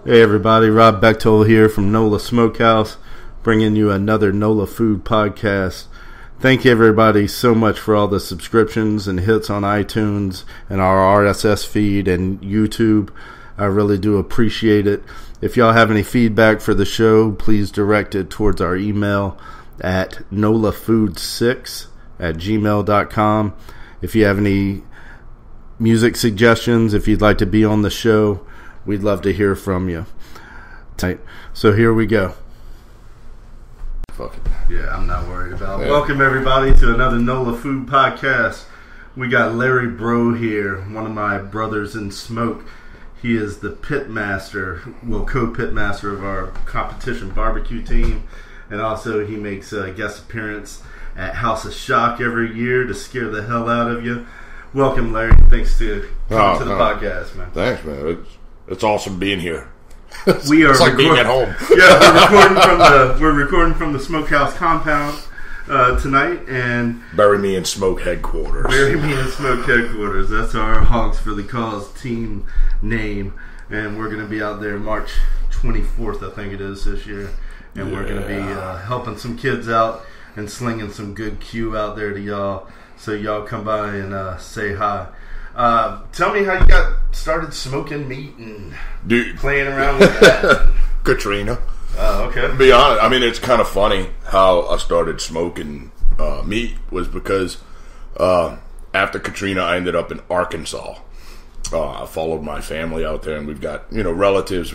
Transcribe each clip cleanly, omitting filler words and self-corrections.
Hey everybody, Rob Bechtold here from NOLA Smokehouse, bringing you another NOLA Food Podcast. Thank you everybody so much for all the subscriptions and hits on iTunes and our RSS feed and YouTube. I really do appreciate it. If y'all have any feedback for the show, please direct it towards our email at nolafood6@gmail.com. If you have any music suggestions, if you'd like to be on the show, we'd love to hear from you. So here we go. Fuck it. Yeah, I'm not worried about it. Yeah. Welcome everybody to another NOLA Food Podcast. We got Larry Breaux here, one of my brothers in smoke. He is the pitmaster, co-pitmaster of our competition barbecue team. And also he makes a guest appearance at House of Shock every year to scare the hell out of you. Welcome, Larry. Thanks to coming to the podcast, man. Thanks, man. It's awesome being here. It's like being at home. Yeah, we're recording from the Smokehouse compound tonight, and bury me in Smoke headquarters. That's our Hogs for the Cause team name, and we're going to be out there March 24th, I think it is this year, and we're going to be helping some kids out and slinging some good Q out there to y'all. So y'all come by and say hi. Tell me how you got started smoking meat and playing around with that. Katrina. Oh, okay. To be honest, I mean, it's kind of funny how I started smoking meat was because after Katrina, I ended up in Arkansas. I followed my family out there, and we've got, relatives.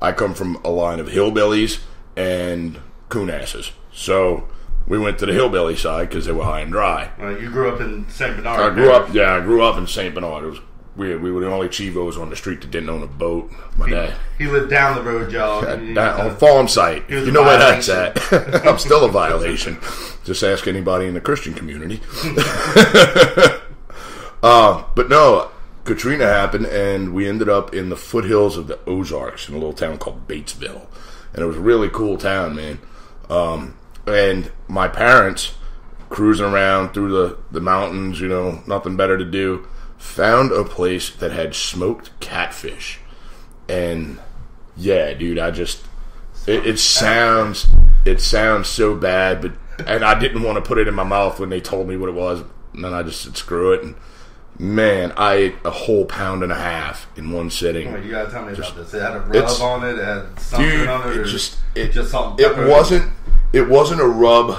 I come from a line of hillbillies and coon asses. So we went to the hillbilly side because they were high and dry. You grew up in St. Bernard. I grew up in St. Bernard. It was weird. We were the only Chivos on the street that didn't own a boat. My dad. He lived down the road, y'all. On farm site. You know where that's at. I'm still a violation. Just ask anybody in the Christian community. But no, Katrina happened, and we ended up in the foothills of the Ozarks in a little town called Batesville. And it was a really cool town, man. And my parents, cruising around through the mountains, nothing better to do, found a place that had smoked catfish. And yeah, dude, it sounds so bad, and I didn't want to put it in my mouth when they told me what it was, and then I just said screw it. And man, I ate a whole pound and a half in one sitting. You gotta tell me about this. It had a rub on it, it had something on it, just something. It wasn't a rub.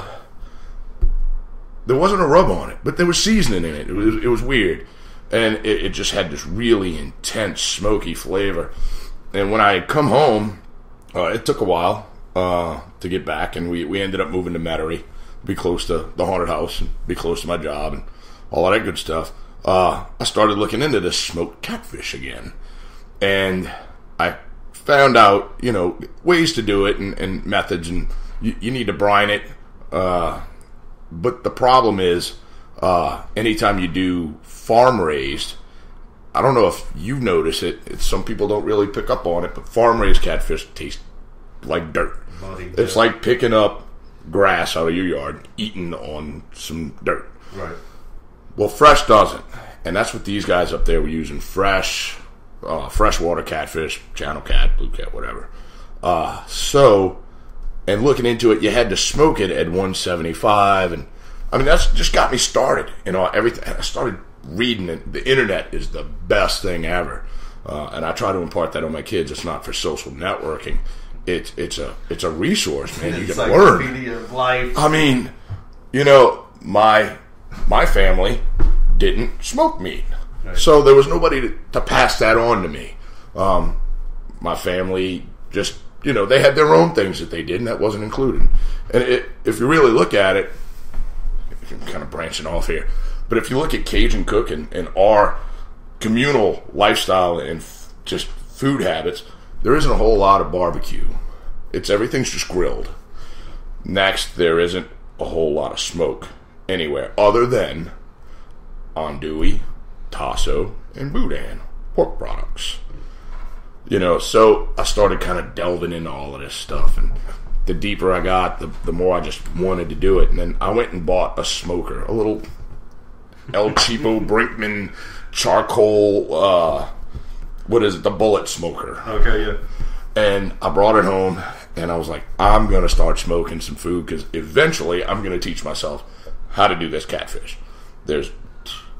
There wasn't a rub on it, but there was seasoning in it. It was weird, and it just had this really intense smoky flavor. And when I come home, it took a while to get back, and we ended up moving to Metairie, be close to the haunted house, and be close to my job, and all of that good stuff. I started looking into this smoked catfish again, and I found out, ways to do it and methods, and you need to brine it. But the problem is, anytime you do farm raised, I don't know if you notice it. Some people don't really pick up on it, but farm raised catfish taste like dirt. It's like picking up grass out of your yard, eating on some dirt. Right. Well, fresh doesn't, and that's what these guys up there were using: freshwater catfish, channel cat, blue cat, whatever. And looking into it, you had to smoke it at 175, and I mean that's just got me started. Everything. I started reading it. The internet is the best thing ever, and I try to impart that on my kids. It's not for social networking. It's a resource, man. You can learn. Encyclopedia of life. I mean, my family didn't smoke meat, right. So there was nobody to pass that on to me. My family just. They had their own things that they did, and that wasn't included. And if you really look at it, I'm kind of branching off here. But if you look at Cajun cooking and our communal lifestyle and just food habits, there isn't a whole lot of barbecue. Everything's just grilled. Next, there isn't a whole lot of smoke anywhere other than andouille, tasso, and boudin pork products. So I started kind of delving into all of this stuff, and the deeper I got, the more I just wanted to do it. And then I went and bought a smoker, a little El Cheapo Brinkman charcoal, the bullet smoker. Okay, yeah. And I brought it home, and I was like, I'm going to start smoking some food, because eventually I'm going to teach myself how to do this catfish. There's,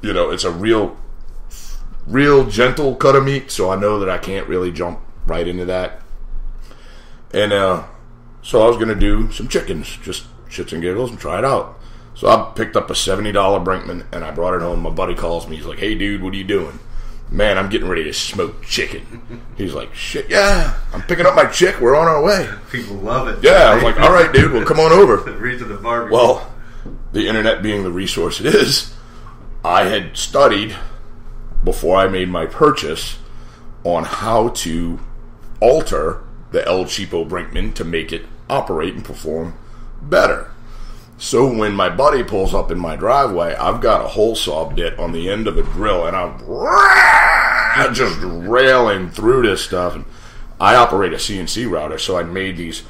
it's a real gentle cut of meat, so I know that I can't really jump right into that. And so I was going to do some chickens, just shits and giggles, and try it out. So I picked up a $70 Brinkman, and I brought it home. My buddy calls me. He's like, hey, dude, what are you doing? Man, I'm getting ready to smoke chicken. He's like, shit, yeah, I'm picking up my chick. We're on our way. People love it. Yeah, I was like, all right, dude, well, come on over. Read to the barbecue. Well, the internet being the resource it is, I had studied, before I made my purchase, on how to alter the El Cheapo Brinkman to make it operate and perform better. So when my buddy pulls up in my driveway, I've got a hole saw bit on the end of a drill, and I'm just railing through this stuff. And I operate a CNC router, so I made these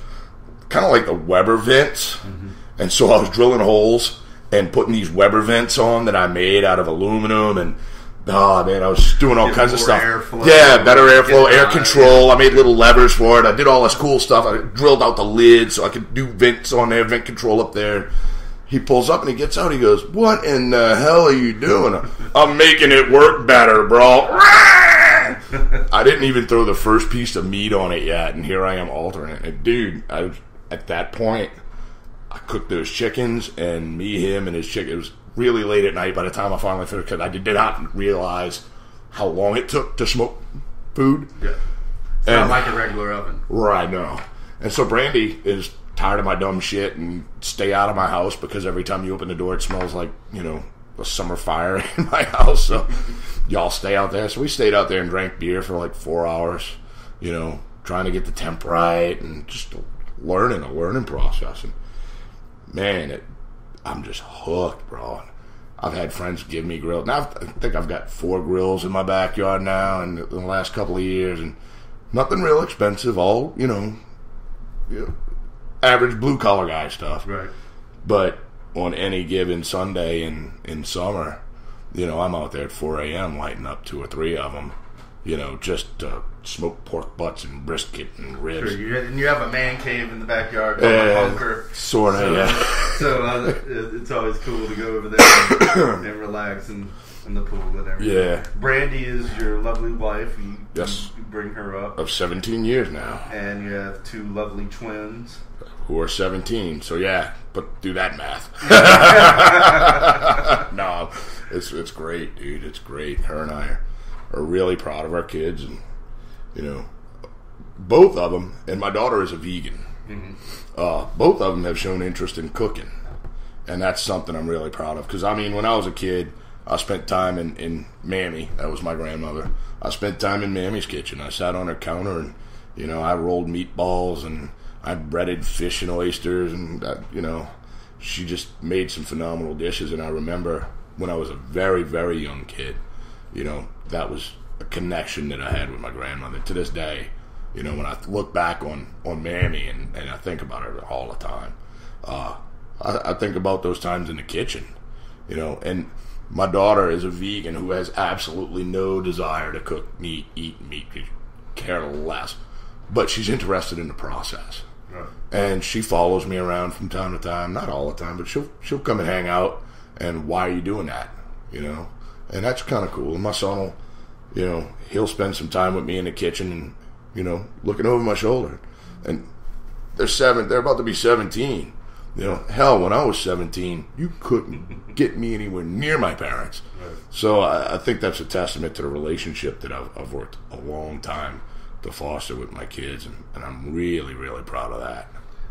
kind of like the Weber vents. Mm-hmm. And so I was drilling holes and putting these Weber vents on that I made out of aluminum, and oh man, I was doing all kinds of stuff. Airflow, yeah, better airflow, air control. I made little levers for it. I did all this cool stuff. I drilled out the lid so I could do vents on there, vent control up there. He pulls up and he gets out. He goes, "What in the hell are you doing?" I'm making it work better, bro. I didn't even throw the first piece of meat on it yet, and here I am altering it. And dude, at that point, I cooked those chickens, and me, him, and his chicken. It was really late at night by the time I finally finished, because I did not realize how long it took to smoke food. Yeah. It's not like a regular oven. Right, no. And so Brandy is tired of my dumb shit and stay out of my house, because every time you open the door it smells like, a summer fire in my house. So y'all stay out there. So we stayed out there and drank beer for like 4 hours, trying to get the temp right and just a learning process. And man, I'm just hooked, bro. I've had friends give me grills. Now I think I've got 4 grills in my backyard now in the last couple of years, and nothing real expensive. All average blue collar guy stuff. Right. But on any given Sunday in summer, I'm out there at 4 a.m. lighting up 2 or 3 of them. Just smoked pork butts and brisket and ribs. Sure, you have a man cave in the backyard, called a bunker. Sort of, yeah. So it's always cool to go over there and relax in the pool and everything. Yeah. Brandy is your lovely wife. Yes. You bring her up. Of 17 years now. And you have 2 lovely twins. Who are 17, so yeah, but do that math. No, it's great, dude. It's great. Her and I are really proud of our kids, and both of them. And my daughter is a vegan. Mm-hmm. Both of them have shown interest in cooking, and that's something I'm really proud of. Because when I was a kid, I spent time in Mammy. That was my grandmother. I spent time in Mammy's kitchen. I sat on her counter, and I rolled meatballs, and I breaded fish and oysters, and she just made some phenomenal dishes. And I remember when I was a very, very young kid, that was a connection that I had with my grandmother. To this day, when I look back on Mammy and I think about her all the time, I think about those times in the kitchen, and my daughter is a vegan who has absolutely no desire to cook meat, eat meat, care less, but she's interested in the process. Right. And she follows me around from time to time, not all the time, but she'll come and hang out. And why are you doing that? And that's kind of cool. And my son will, he'll spend some time with me in the kitchen and, looking over my shoulder. And they're about to be 17. Hell, when I was 17, you couldn't get me anywhere near my parents. Right. So I think that's a testament to the relationship that I've worked a long time to foster with my kids, and I'm really, really proud of that.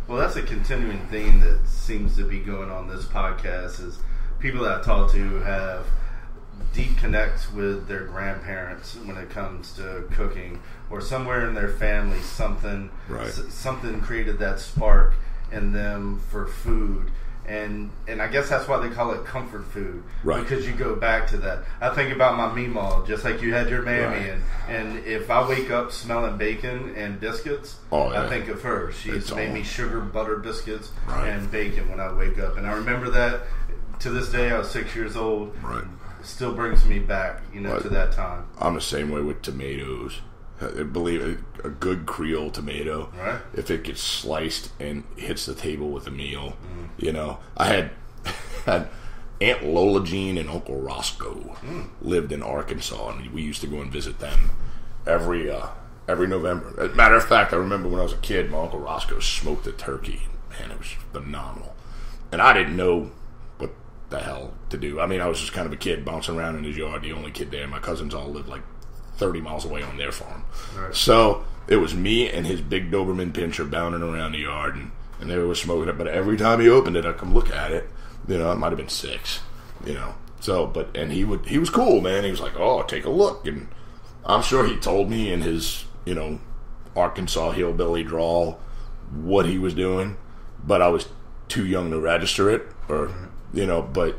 Well, that's a continuing theme that seems to be going on this podcast, is people that I talk to have deep connects with their grandparents when it comes to cooking, or somewhere in their family something created that spark in them for food. And I guess that's why they call it comfort food, because you go back to that. I think about my meemaw, just like you had your mammy, and if I wake up smelling bacon and biscuits, I think of her. She's made me sugar butter biscuits and bacon when I wake up, and I remember that to this day. I was 6 years old. Still brings me back, to that time. I'm the same way with tomatoes. I believe a good Creole tomato, if it gets sliced and hits the table with a meal, I had Aunt Lola Jean and Uncle Roscoe lived in Arkansas, and we used to go and visit them every November. As a matter of fact, I remember when I was a kid, my Uncle Roscoe smoked a turkey. Man, it was phenomenal, and I didn't know what the hell to do. I mean, I was just kind of a kid bouncing around in his yard, the only kid there. My cousins all lived like 30 miles away on their farm. So it was me and his big Doberman Pinscher bounding around the yard, and they were smoking it. But every time he opened it, I'd come look at it. It might have been 6. So, and he was cool, man. He was like, "Oh, take a look," and I'm sure he told me in his Arkansas hillbilly drawl what he was doing, but I was too young to register it, or but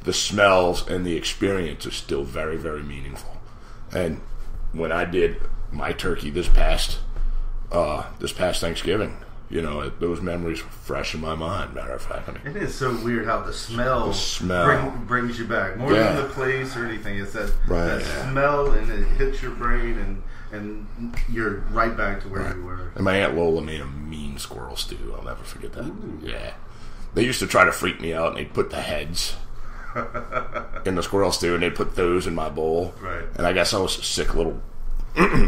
the smells and the experience are still very, very meaningful. And when I did my turkey this past Thanksgiving, those memories were fresh in my mind. Matter of fact, it is so weird how the smell brings you back more than the place or anything. It's that smell, and it hits your brain, and you're right back to where you were. And my Aunt Lola made a mean squirrel stew. I'll never forget that. Ooh. Yeah, they used to try to freak me out, and they'd put the heads in the squirrel stew, and they put those in my bowl. And I guess I was a sick little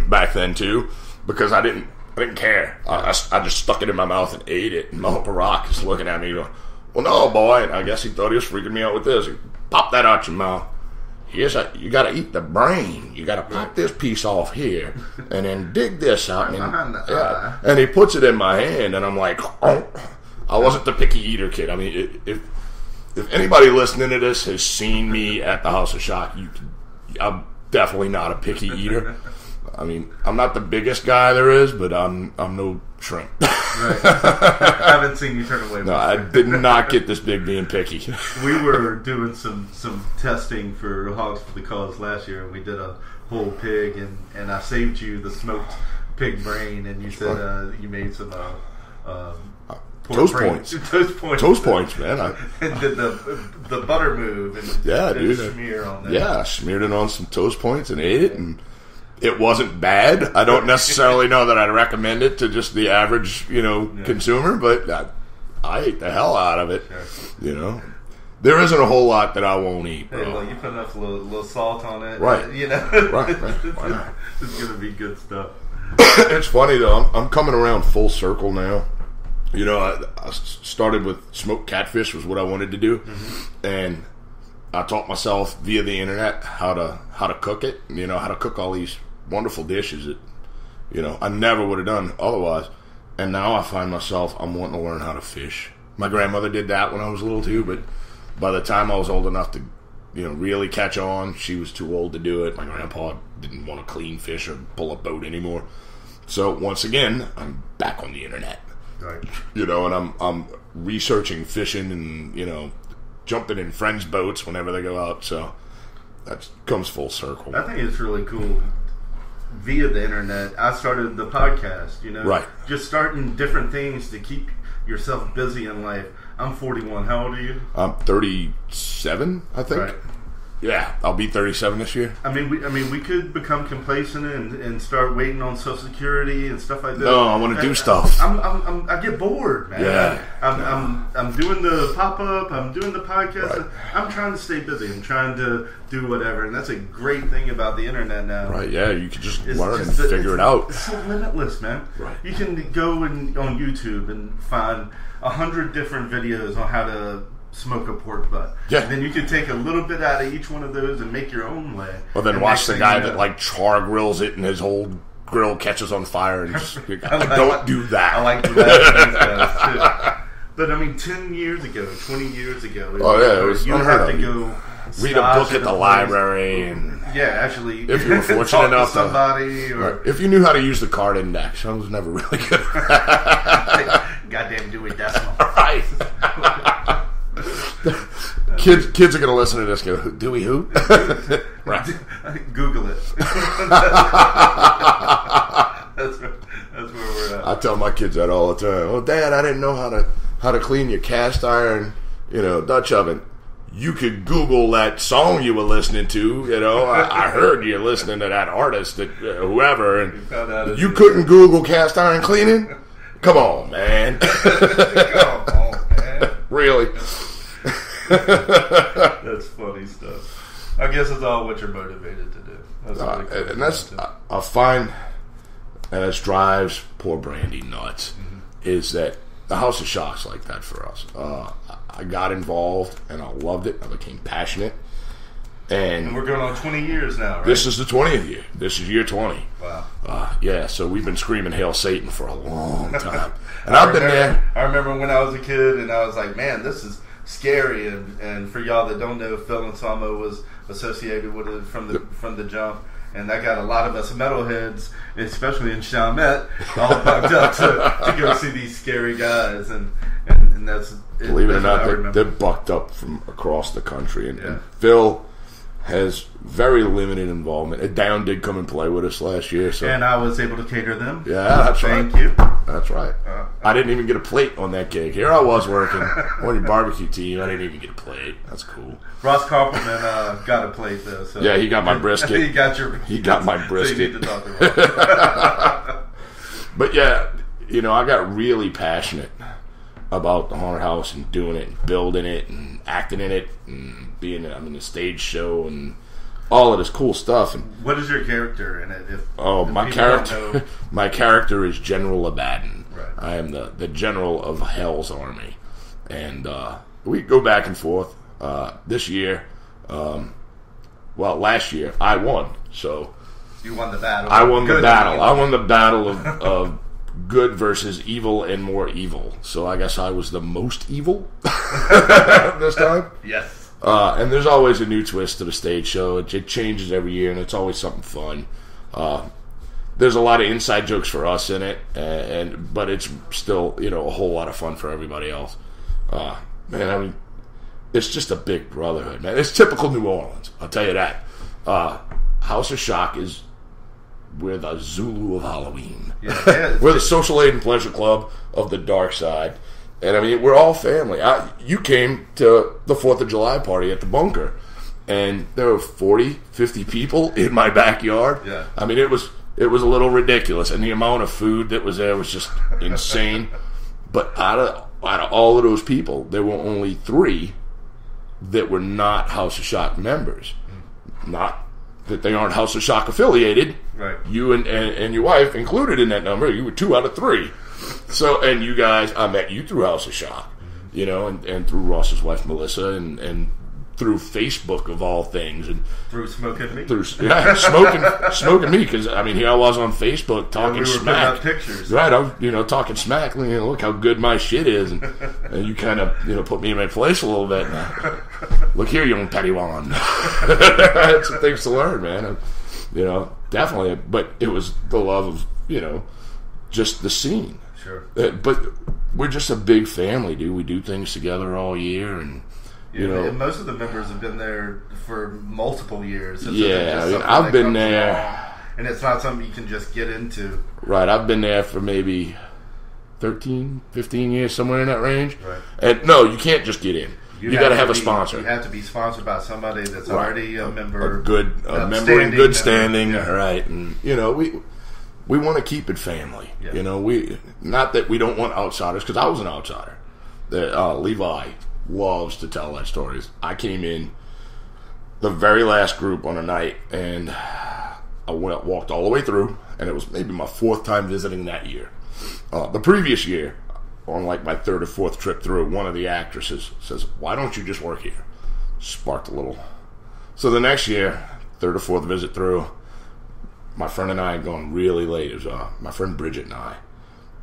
back then too, because I didn't care. I just stuck it in my mouth and ate it. And my Uncle Rock is looking at me going, "Well, no, boy." And I guess he thought he was freaking me out with this. He popped that out your mouth. You got to eat the brain. You got to pop this piece off here, and then dig this out. And he puts it in my hand, and I'm like, oh. I wasn't the picky eater kid. I mean, if anybody listening to this has seen me at the House of Shock, I'm definitely not a picky eater. I mean, I'm not the biggest guy there is, but I'm no shrimp. I haven't seen you turn away. No, I did not get this big being picky. We were doing some testing for Hogs for the Cause last year, and we did a whole pig, and I saved you the smoked pig brain, and you said you made some toast points, man. And did the butter move and smear on that. Yeah, I smeared it on some toast points and ate it, and it wasn't bad. I don't necessarily know that I'd recommend it to just the average, consumer, but I ate the hell out of it. Sure. There isn't a whole lot that I won't eat, bro. Hey, well, you put enough little salt on it, right? Right. Why not? It's gonna be good stuff. It's funny though. I'm coming around full circle now. I started with smoked catfish was what I wanted to do, and I taught myself via the internet how to cook it. How to cook all these wonderful dishes that I never would have done otherwise. And now I find myself I'm wanting to learn how to fish. My grandmother did that when I was little too, but by the time I was old enough to really catch on, she was too old to do it. My grandpa didn't want to clean fish or pull a boat anymore. So once again, I'm back on the internet. Right. And I'm researching fishing and jumping in friends' boats whenever they go out. So that comes full circle. I think it's really cool. Via the internet, I started the podcast. Just starting different things to keep yourself busy in life. I'm 41. How old are you? I'm 37, I think. Right. Yeah, I'll be 37 this year. I mean, we could become complacent and start waiting on Social Security and stuff like that. No, I want to do stuff. I get bored, man. Yeah. I'm doing the pop up. I'm doing the podcast. Right. I'm trying to stay busy. I'm trying to do whatever, and that's a great thing about the internet now. Right? Yeah, you can just learn and figure it out. It's so limitless, man. Right. You can go on YouTube and find 100 different videos on how to smoke a pork butt. Yeah. And then you can take a little bit out of each one of those and make your own way. Well, then watch the guy that char grills it and his whole grill catches on fire and just don't do that. I like that. But I mean, 10 years ago, 20 years ago, it was you unheard have of. to go Read a book at the library, and actually, if you were fortunate enough to somebody, or if you knew how to use the card index. I was never really good at that. Goddamn Dewey Decimal. Right. Kids are going to listen to this and go, Dewey who? Right. Google it. That's where we're at. I tell my kids that all the time. Oh, Dad, I didn't know how to clean your cast iron, Dutch oven. You could Google that song you were listening to. I heard you listening to that artist, whoever, and you couldn't Google cast iron cleaning. Come on, man. Come on, man. Really? That's funny stuff. I guess it's all what you're motivated to do. I find, and this drives poor Brandy nuts, is that the House of Shock's like that for us. I got involved and I loved it. I became passionate. And we're going on 20 years now, right? This is the 20th year. This is year 20. Wow. Yeah, so we've been screaming Hail Satan for a long time. And I've been there. I remember when I was a kid and I was like, man, this is scary. And for y'all that don't know, Phil and Samo was associated with it from the jump. And that got a lot of us metalheads, especially in Chalmette, all bugged up to go see these scary guys. And that's... Believe it or not, they're bucked up from across the country. And Phil has very limited involvement. Down did come and play with us last year. And I was able to cater them. Yeah, that's right. Thank you. That's right. I didn't even get a plate on that gig. Here I was working on your barbecue team. I didn't even get a plate. That's cool. Ross Koppelman got a plate, though. So yeah, he got my brisket. He got my brisket. So you need to talk to But yeah, I got really passionate about the haunted house and doing it and building it and acting in it and being in the stage show and all of this cool stuff. And what is your character in it? My character is General Abaddon. Right. I am the general of Hell's army, and we go back and forth. This year, last year I won. So you won the battle. I won the battle. I won the battle of good versus evil and more evil. So I guess I was the most evil this time. Yes. And there's always a new twist to the stage show. It changes every year, and it's always something fun. There's a lot of inside jokes for us in it, but it's still a whole lot of fun for everybody else. It's just a big brotherhood, man. It's typical New Orleans, I'll tell you that. House of Shock is we're the Zulu of Halloween. Yeah, we're the Social Aid and Pleasure Club of the dark side. And we're all family. You came to the 4th of July party at the bunker, and there were 40, 50 people in my backyard. Yeah. It was a little ridiculous, and the amount of food that was there was just insane. But out of all of those people, there were only 3 that were not House of Shock members. Not that they aren't House of Shock affiliated. Right. You and your wife included in that number. You were 2 out of 3. So, and you guys, I met you through House of Shock, and through Ross's wife Melissa, and through Facebook of all things, and through smoking me. Smoking me, because here I was on Facebook talking smack. Putting out pictures. Right, I was talking smack. Look how good my shit is, and you kind of put me in my place a little bit. Look here, young Padawan. I had some things to learn, man. Definitely, but it was the love of just the scene. Sure. But we're just a big family, dude. We do things together all year, and and most of the members have been there for multiple years. I've been there, and it's not something you can just get into. Right, I've been there for maybe 13, 15 years, somewhere in that range. Right. And no, you can't just get in. You got to have a sponsor. You have to be sponsored by somebody that's already a member, a member in good standing. Yeah. Right, and we want to keep it family. Yeah. We not that we don't want outsiders, because I was an outsider. Levi loves to tell that stories. I came in the very last group on a night, and I walked all the way through, and it was maybe my 4th time visiting that year. The previous year, on like my 3rd or 4th trip through, one of the actresses says, "Why don't you just work here?" Sparked a little. So the next year, 3rd or 4th visit through, my friend and I had gone really late. It was my friend Bridget and I,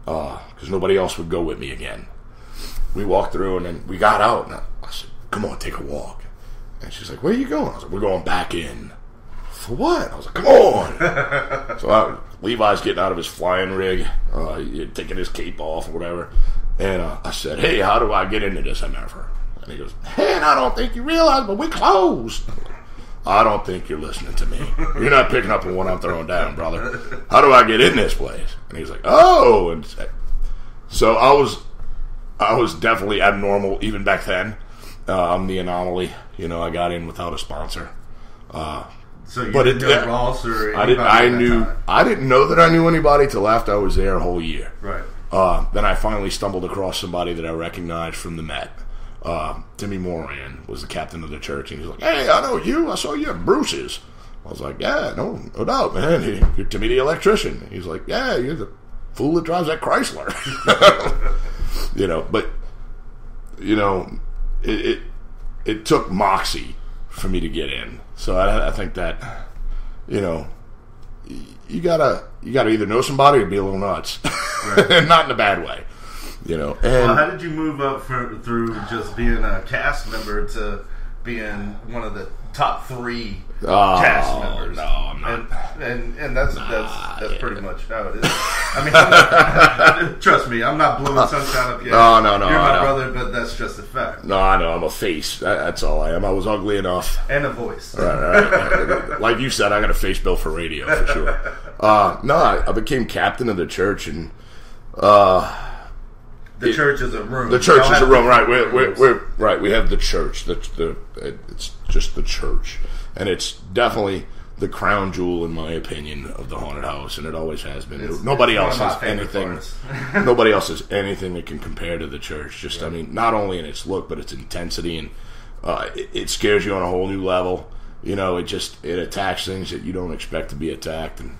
because nobody else would go with me again. we walked through, and then we got out, and I said, come on, take a walk. And she's like, where are you going? I was like, we're going back in. For what? I was like, come on. So Levi's getting out of his flying rig, taking his cape off or whatever. And I said, hey, how do I get into this endeavor? And he goes, hey, I don't think you realize, but we closed. I don't think you're listening to me. You're not picking up on what I'm throwing down, brother. How do I get in this place? And he's like, oh. And so I was definitely abnormal even back then. I'm the anomaly. You know, I got in without a sponsor. So you didn't know Ross or anybody I didn't know that I knew anybody till after I was there a whole year. Right. Then I finally stumbled across somebody that I recognized from the Met. Timmy Moran was the captain of the church, and he was like, hey, I know you. I saw you at Bruce's. I was like, yeah, no doubt, man. You're Timmy the electrician. He's like, yeah, you're the fool that drives that Chrysler. You know, but, you know, it took moxie for me to get in. So I think that, you know, you gotta either know somebody or be a little nuts. Right. Not in a bad way. You know, and well, how did you move up through just being a cast member to being one of the top 3 cast members? No, I'm not. And that's pretty much how it is. I mean, trust me, I'm not blowing sunshine up yet. No. You're my brother, but that's just a fact. No, I know. I'm a face. That's all I am. I was ugly enough. And a voice. Right. Like you said, I got a face built for radio, for sure. I became captain of the church, and the church is a room. The church is a room, right? We're right. We have the church. It's just the church, and it's definitely the crown jewel, in my opinion, of the haunted house, and it always has been. Nobody else has anything. Nobody else has anything that can compare to the church. Just, I mean, not only in its look, but its intensity, and it scares you on a whole new level. You know, it attacks things that you don't expect to be attacked, and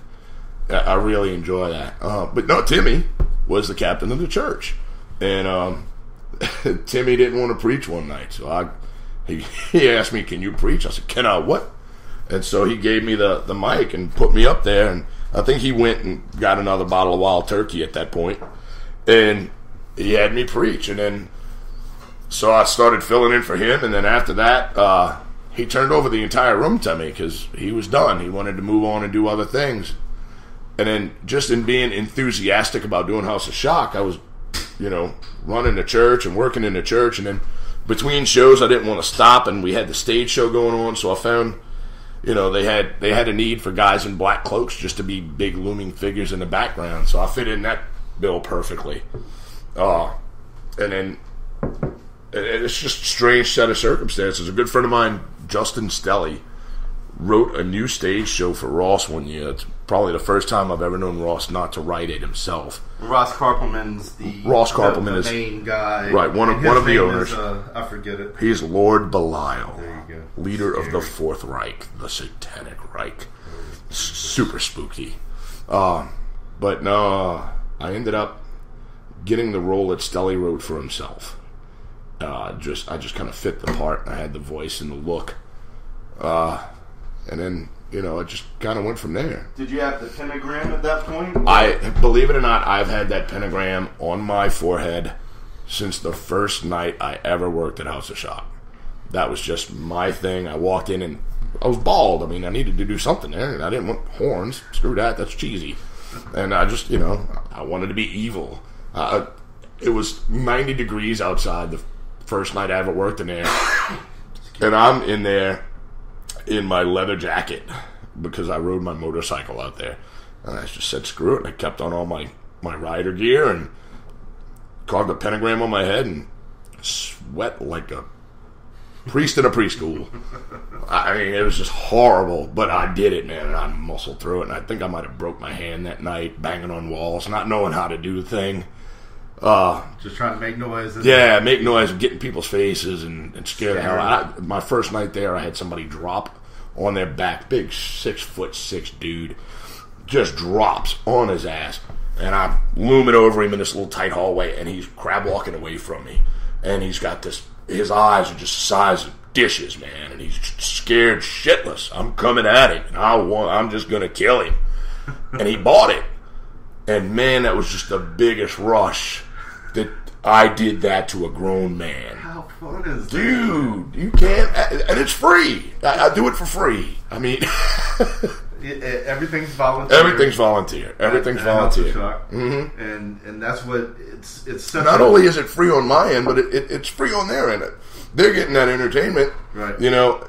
I really enjoy that. But no, Timmy was the captain of the church. And Timmy didn't want to preach one night, so he asked me, can you preach? I said, can I what? And so he gave me the mic and put me up there, and I think he went and got another bottle of Wild Turkey at that point, and he had me preach. And then so I started filling in for him, and then after that he turned over the entire room to me because he was done. He wanted to move on and do other things. And then just in being enthusiastic about doing House of Shock, I was, you know, running the church and working in the church, and then between shows I didn't want to stop, and we had the stage show going on, so I found, you know, they had a need for guys in black cloaks just to be big looming figures in the background, so I fit in that bill perfectly. And then it's just a strange set of circumstances. A good friend of mine, Justin Stelly, wrote a new stage show for Ross one year. It's probably the first time I've ever known Ross not to write it himself. Ross Carpelman's the main guy. Right, one of the owners. I forget it. He's Lord Belial. There you go. Leader of the Fourth Reich, the Satanic Reich. Super spooky. But no, I ended up getting the role that Stelly wrote for himself. I just kind of fit the part. I had the voice and the look. And then, you know, it just kind of went from there. Did you have the pentagram at that point? Believe it or not, I've had that pentagram on my forehead since the first night I ever worked at House of Shock. That was just my thing. I walked in and I was bald. I mean, I needed to do something there, and I didn't want horns. Screw that. That's cheesy. And I just, you know, I wanted to be evil. It was 90 degrees outside the first night I ever worked in there. And I'm in there in my leather jacket because I rode my motorcycle out there, and I just said screw it, and I kept on all my rider gear and carved a pentagram on my head and sweat like a priest in a preschool. I mean, it was just horrible, but I did it, man, and I muscled through it. And I think I might have broke my hand that night banging on walls, not knowing how to do the thing. Just trying to make noise. Yeah, make noise and get in people's faces and scare the hell out. My first night there, I had somebody drop on their back. Big 6'6" dude just drops on his ass, and I'm looming over him in this little tight hallway, and he's crab walking away from me, and he's got this. His eyes are just the size of dishes, man, and he's scared shitless. I'm coming at him, and I'm just gonna kill him, and he bought it. And man, that was just the biggest rush. That I did that to a grown man. How fun is that? Dude, you can't, and it's free. I do it for free. I mean, everything's volunteer. Everything's volunteer. Everything's volunteer. Mm-hmm. And that's what it's such not only is it free on my end, but it's free on their end. They're getting that entertainment, right? You know,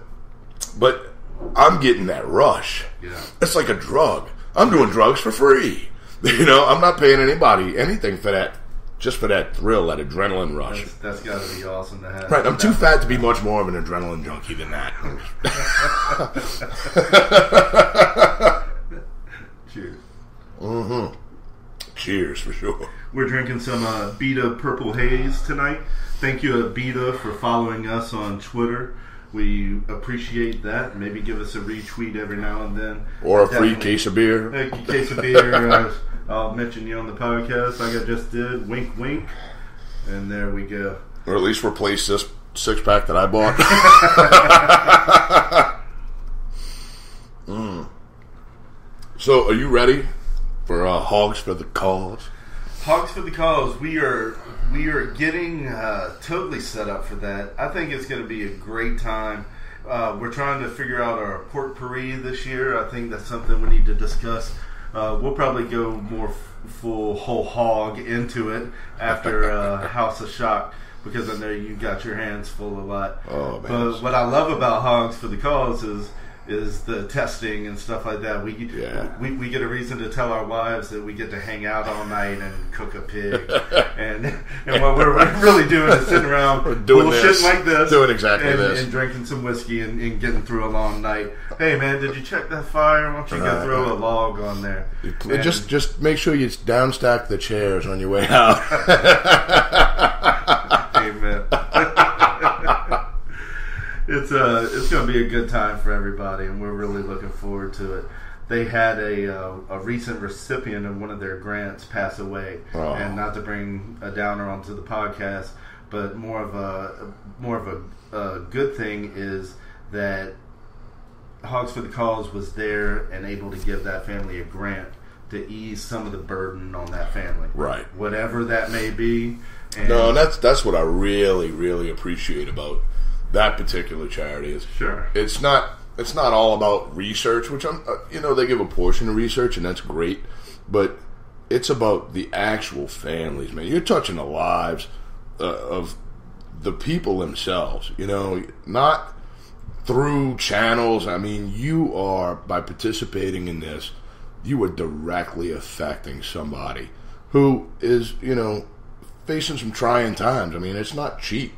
but I'm getting that rush. Yeah, it's like a drug. I'm doing drugs for free. You know, I'm not paying anybody anything for that. Just for that thrill, that adrenaline rush. That's got to be awesome to have. Right, I'm too fat to be much more of an adrenaline junkie than that. Cheers. Mm-hmm. Cheers, for sure. We're drinking some Beta Purple Haze tonight. Thank you, Beta, for following us on Twitter. We appreciate that. Maybe give us a retweet every now and then. Or a free case of beer. A case of beer. I'll mention you on the podcast like I just did. Wink, wink. And there we go. Or at least replace this 6-pack that I bought. So, are you ready for Hogs for the Cause? Hogs for the Cause. We are getting totally set up for that. I think it's going to be a great time. We're trying to figure out our pork parade this year. I think that's something we need to discuss. We'll probably go more full whole hog into it after House of Shock, because I know you got your hands full a lot. Oh, man. But what I love about Hogs for the Cause is the testing and stuff like that. We get a reason to tell our wives that we get to hang out all night and cook a pig. and what we're really doing is sitting around bullshitting like this. Doing exactly this. And drinking some whiskey and getting through a long night. Hey, man, did you check that fire? Why don't you go throw a log on there? Just make sure you downstack the chairs on your way out. Amen. It's going to be a good time for everybody, and we're really looking forward to it. They had a recent recipient of one of their grants pass away, and not to bring a downer onto the podcast, but more of a good thing is that Hogs for the Cause was there and able to give that family a grant to ease some of the burden on that family, right? Whatever that may be. And that's what I really, really appreciate about that particular charity. Is sure it's not all about research, which they give a portion of research, and that's great, but it's about the actual families, man. You're touching the lives of the people themselves, not through channels. I mean, you are, by participating in this, you are directly affecting somebody who is, facing some trying times. I mean, it's not cheap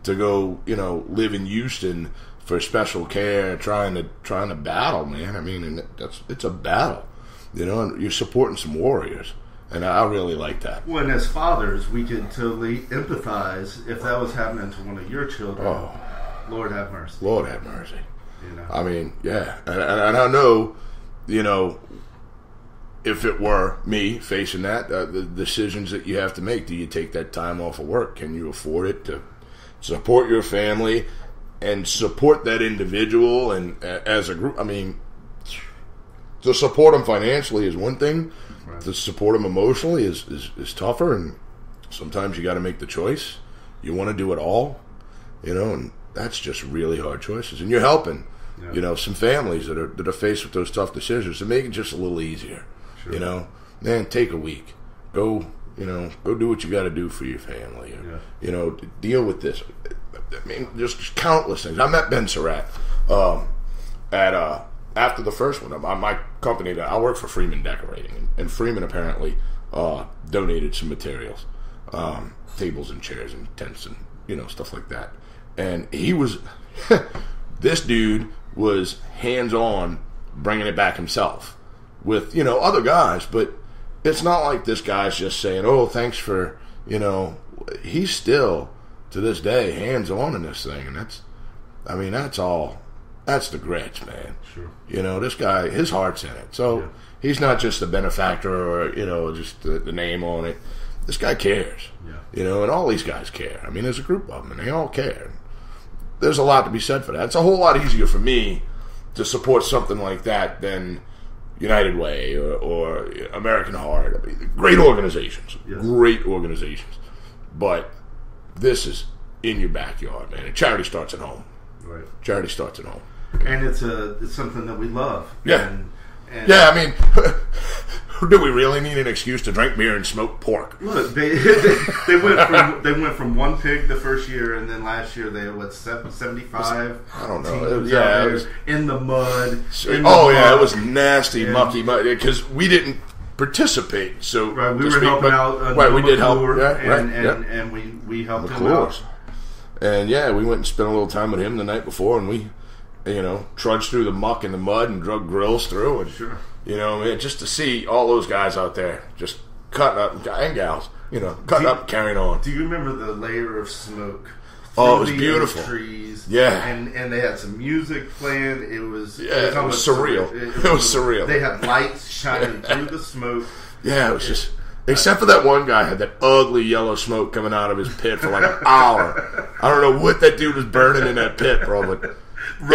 to go, live in Houston for special care, trying to battle, man. I mean, and it's a battle, and you're supporting some warriors, and I really like that. Well, and as fathers, we can totally empathize if that was happening to one of your children. Oh, Lord have mercy. Lord have mercy. I mean, yeah, and I know, if it were me facing that, the decisions that you have to make. Do you take that time off of work? Can you afford it to support your family and support that individual and as a group? I mean, to support them financially is one thing. Right. To support them emotionally is tougher, and sometimes you got to make the choice. You want to do it all, and that's just really hard choices. And you're helping, some families that are faced with those tough decisions to make it just a little easier. Sure. Man, take a week. Go do what you got to do for your family. Or, deal with this. I mean, just countless things. I met Ben Surratt after the first one. My company that I work for, Freeman Decorating, and Freeman apparently donated some materials, tables and chairs and tents and stuff like that. And he was, this dude was hands on bringing it back himself with other guys, but it's not like this guy's just saying, "Oh, thanks for," he's still to this day hands on in this thing, and that's the grits, man. Sure. This guy, his heart's in it, so he's not just a benefactor or just the name on it. This guy cares, and all these guys care. I mean, there's a group of them, and they all care. There's a lot to be said for that. It's a whole lot easier for me to support something like that than United Way or American Heart. I mean, great organizations, great organizations. but this is in your backyard, man. And charity starts at home. Right. Charity starts at home. And it's something that we love. Yeah. And yeah, I mean, do we really need an excuse to drink beer and smoke pork? Look, they went from one pig the first year, and then last year they had 75. I don't know. It was in the mud. It was nasty, mucky mud because we didn't participate. So right, we were helping out. Right, we did help. And we helped him out. And yeah, we went and spent a little time with him the night before, and we, trudged through the muck and the mud and drug grills through, and sure. Man, just to see all those guys out there just cutting up, and gals, cutting up, and carrying on. Do you remember the layer of smoke? Oh, it was beautiful. Trees, yeah, and they had some music playing. It was surreal. It was surreal. They had lights shining through the smoke. Yeah, it was just. Except for that one guy had that ugly yellow smoke coming out of his pit for like an hour. I don't know what that dude was burning in that pit, bro, but it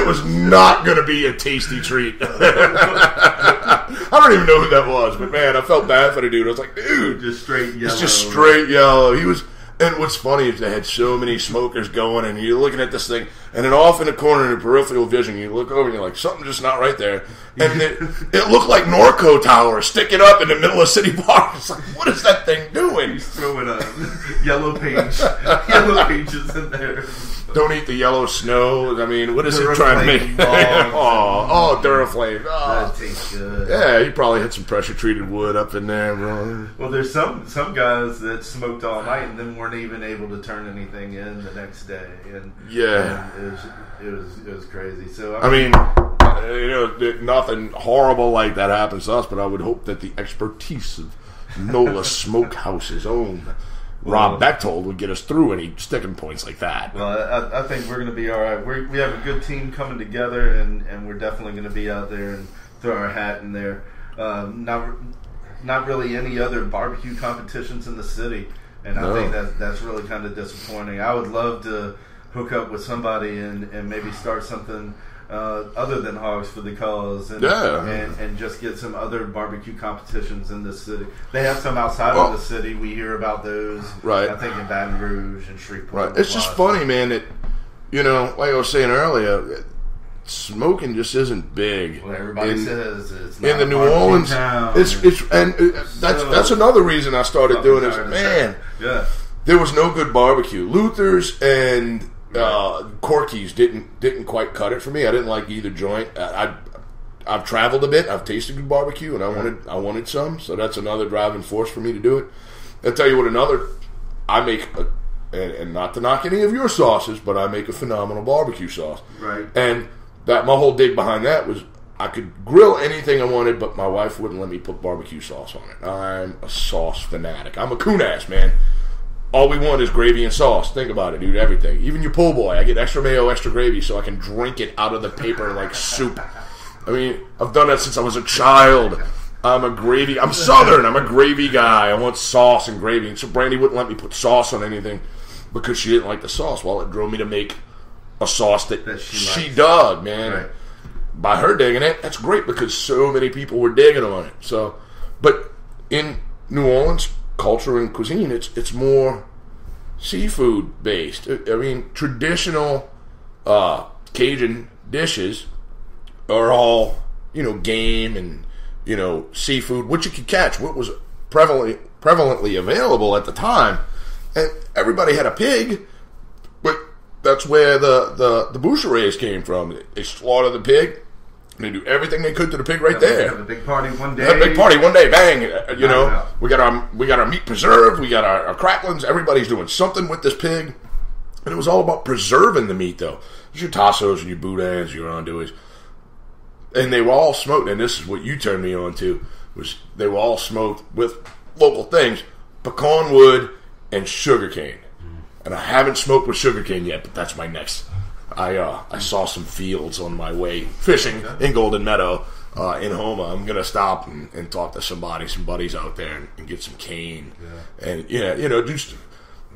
was not going to be a tasty treat. I don't even know who that was, but man, I felt bad for the dude. I was like, dude, just straight yellow. It's just straight yellow. He was. And what's funny is they had so many smokers going, and you're looking at this thing, and then off in the corner in your peripheral vision, you look over and you're like, something's just not right there. And it looked like Norco Tower sticking up in the middle of City Park. It's like, what is that thing doing? He's throwing yellow pages in there. Don't eat the yellow snow. I mean, what is he trying to make? Duraflame. Oh. That tastes good. Yeah, he probably had some pressure-treated wood up in there, bro. Well, there's some guys that smoked all night and then weren't even able to turn anything in the next day. And it was crazy. So I mean, nothing horrible like that happens to us, but I would hope that the expertise of NOLA Smokehouse's own Rob Bechtold would get us through any sticking points like that. Well, I think we're going to be all right. We have a good team coming together, and we're definitely going to be out there and throw our hat in there. Not really any other barbecue competitions in the city, and I think that's really kind of disappointing. I would love to hook up with somebody and maybe start something other than Hogs for the Cause, and just get some other barbecue competitions in this city. They have some outside of the city. We hear about those. Right. I think in Baton Rouge and Shreveport. Right. It's just funny, man, that, like I was saying earlier, smoking just isn't big. Well, everybody says it's not in the New Orleans town. That's another reason I started doing this. Man, there was no good barbecue. Luther's and Corky's didn't quite cut it for me. I didn't like either joint. I've traveled a bit. I've tasted good barbecue, and I wanted some. So that's another driving force for me to do it. I'll tell you what. I make and not to knock any of your sauces, but I make a phenomenal barbecue sauce. Right. And that my whole dig behind that was I could grill anything I wanted, but my wife wouldn't let me put barbecue sauce on it. I'm a sauce fanatic. I'm a coon ass, man. All we want is gravy and sauce. Think about it, dude. Everything. Even your po' boy. I get extra mayo, extra gravy so I can drink it out of the paper like soup. I mean, I've done that since I was a child. I'm Southern. I'm a gravy guy. I want sauce and gravy. And so Brandy wouldn't let me put sauce on anything because she didn't like the sauce. Well, it drove me to make a sauce that she dug, man. Right. By her digging it, that's great because so many people were digging on it. So, but in New Orleans culture and cuisine, it's more seafood based. I mean, traditional Cajun dishes are all game and seafood, which you could catch, what was prevalently available at the time, and everybody had a pig, but that's where the boucheries came from. They slaughter the pig. They do everything they could to the pig right there. Have a big party one day. Bang! We got our meat preserved. We got our cracklings. Everybody's doing something with this pig, and it was all about preserving the meat, though. There's your tassos and your boudins, your andouilles, and they were all smoked. And this is what you turned me on to, was they were all smoked with local things: pecan wood and sugarcane. And I haven't smoked with sugarcane yet, but that's my next. I saw some fields on my way fishing in Golden Meadow in Houma. I'm gonna stop and talk to some buddies out there and get some cane. And just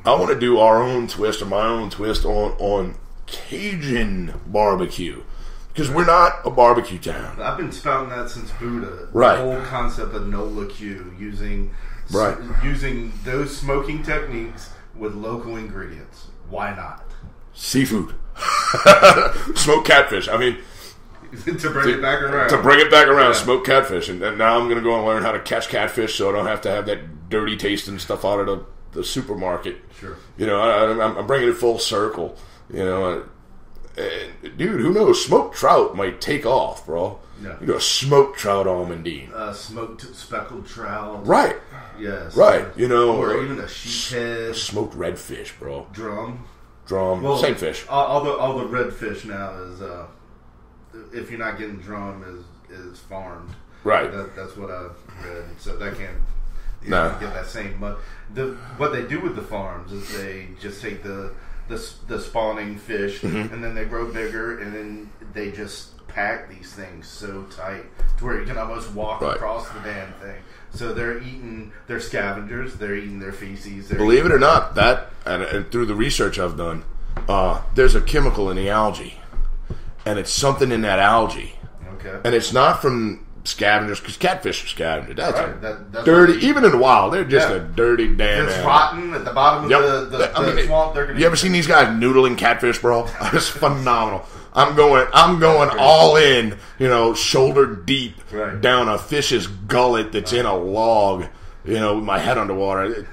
I want to do our own twist or my own twist on Cajun barbecue, Because we're not a barbecue town. I've been spouting that since Buddha. Right. The whole concept of NOLA Q, using those smoking techniques with local ingredients. Why not? Seafood. Smoked catfish. I mean... to bring it back around. To bring it back around, smoked catfish. And now I'm going to go and learn how to catch catfish so I don't have to have that dirty tasting stuff out of the supermarket. Sure. You know, I'm bringing it full circle. You know, dude, who knows? Smoked trout might take off, bro. Yeah. You know, smoked trout almondine. Smoked speckled trout. Right. Yes. Right. You know. Or even a sheephead. Smoked redfish, bro. Drum. Well, same fish. All the redfish now is, if you're not getting drum, is farmed. Right. That's what I read. So that can't get that same mud. What they do with the farms is they just take the spawning fish, and then they grow bigger, and then they just pack these things so tight to where you can almost walk across the damn thing. So they're scavengers, they're eating their feces. Believe it or not, and through the research I've done, there's a chemical in the algae, and it's something in that algae. Okay. And it's not from scavengers, because catfish are scavengers. That's dirty. Even in the wild, they're just a dirty damn It's rotten at the bottom of the swamp. You ever seen these guys noodling catfish, bro? It's phenomenal. I'm going all in, you know, shoulder deep down a fish's gullet that's in a log, you know, with my head underwater.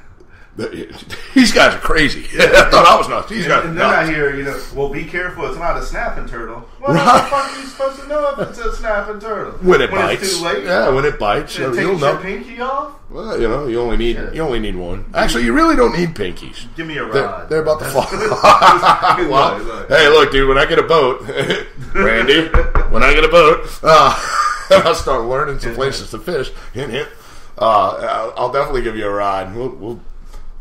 These guys are crazy. I thought I was nuts. These guys are and nuts. then I hear, you know, well, be careful, it's not a snapping turtle. Well, how the fuck are you supposed to know if it's a snapping turtle? When it bites. It's too late? Yeah, when it bites. It takes your pinky off? Well, you know, you only need one. Actually, you really don't need pinkies. Give me a rod. They're about to fall. Hey, look, dude, when I get a boat, Randy, when I get a boat, I'll start learning some places to fish. Hint, hint. I'll definitely give you a ride.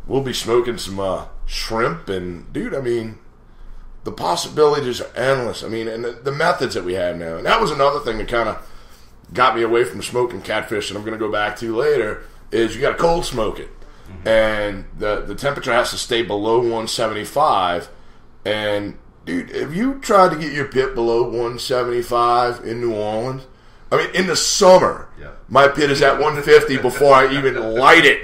We'll be smoking some shrimp, and dude, I mean, the possibilities are endless. I mean, and the methods that we have now, and that was another thing that kind of got me away from smoking catfish, and I'm going to go back to later, is you got to cold smoke it, and the temperature has to stay below 175, and dude, if you tried to get your pit below 175 in New Orleans, I mean, in the summer, my pit is at 150 before I even light it.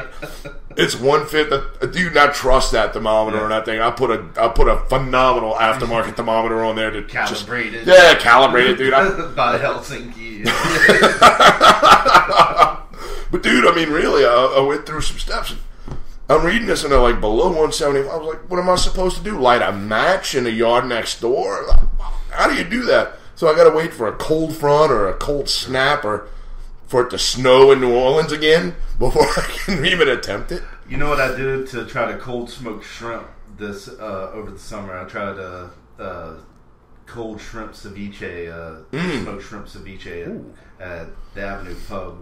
It's 150. Do not trust that thermometer or nothing. I put a phenomenal aftermarket thermometer on there to calibrate it. Yeah, calibrate it, dude. By Helsinki. But dude, I mean, really, I went through some steps. I'm reading this and they're like below 175. I was like, what am I supposed to do? Light a match in the yard next door? How do you do that? So I got to wait for a cold front or a cold snap or for it to snow in New Orleans again before I can even attempt it. You know what I did to try to cold smoke shrimp this over the summer? I tried cold shrimp ceviche, smoked shrimp ceviche at the Avenue Pub,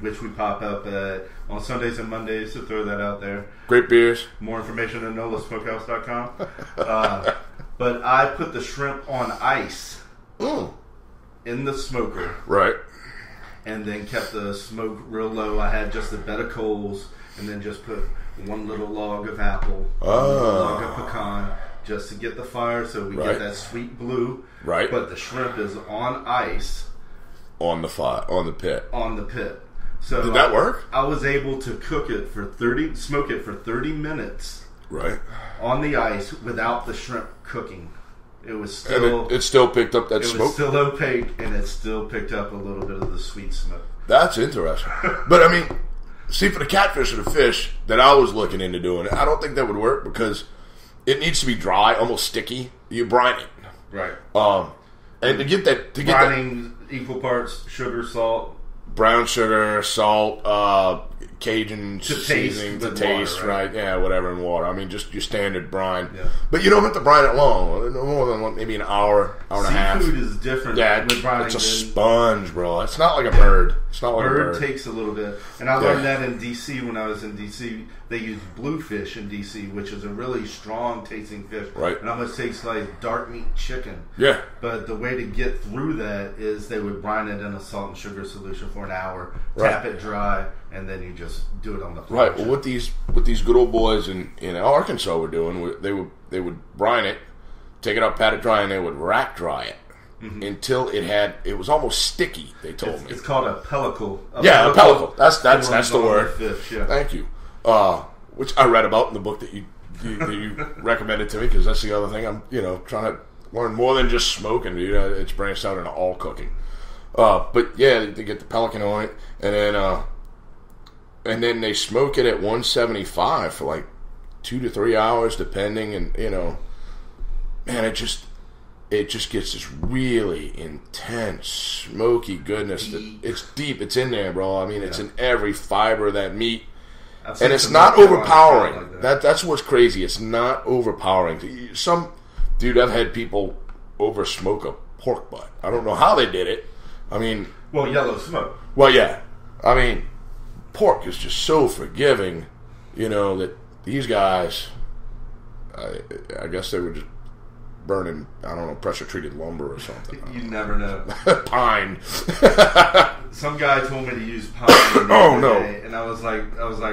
which we pop up at on Sundays and Mondays. So throw that out there. Great beers. More information at nolasmokehouse.com. But I put the shrimp on ice in the smoker. Right. And then kept the smoke real low. I had just a bed of coals, and then just put one little log of apple, one little log of pecan, just to get the fire, so we get that sweet blue. Right. But the shrimp is on ice. On the fire, on the pit. On the pit. So did that work? I was able to smoke it for 30 minutes. Right. On the ice without the shrimp cooking. It was still... And it still picked up that smoke? It was still opaque, and it still picked up a little bit of the sweet smoke. That's interesting. But, I mean, see, for the catfish or the fish that I was looking into doing, I don't think that would work because it needs to be dry, almost sticky. You brine it. Right. And to get that... Brining equal parts sugar, salt. Brown sugar, salt, Cajun seasoning to taste, water, right? Yeah, whatever, in water. I mean, just your standard brine. Yeah. But you don't have to brine it long. No more than maybe an hour and a half. Seafood is different. Yeah, with brining. it's a sponge, bro. It's not like a bird. It's not like a bird. Takes a little bit. And I learned that in D.C. when I was in D.C. They use bluefish in D.C., which is a really strong tasting fish. Right. It almost tastes like dark meat chicken. Yeah. But the way to get through that is they would brine it in a salt and sugar solution for an hour, tap it dry, and then you just do it on the plancha. Right. Well, what these good old boys in Arkansas were doing, they would brine it, take it up, pat it dry, and they would rack dry it. until it was almost sticky. They told me it's called a pellicle. A pellicle. That's the word. Fish, yeah. Thank you. Which I read about in the book that you recommended to me, because that's the other thing I'm trying to learn more than just smoking. It's branched out into all cooking. But yeah, they get the pelican on it, and then they smoke it at 175 for like 2 to 3 hours, depending, and man, it just gets this really intense, smoky goodness. It's deep. It's in there, bro. I mean, it's in every fiber of that meat. And it's not overpowering. That's what's crazy. It's not overpowering. Dude, I've had people over smoke a pork butt. I don't know how they did it. I mean, well, yellow smoke. Well, yeah. I mean, pork is just so forgiving, that these guys, I guess they were just burning, I don't know, pressure-treated lumber or something. You never know. Pine. Some guy told me to use pine. Oh, no. And I was like,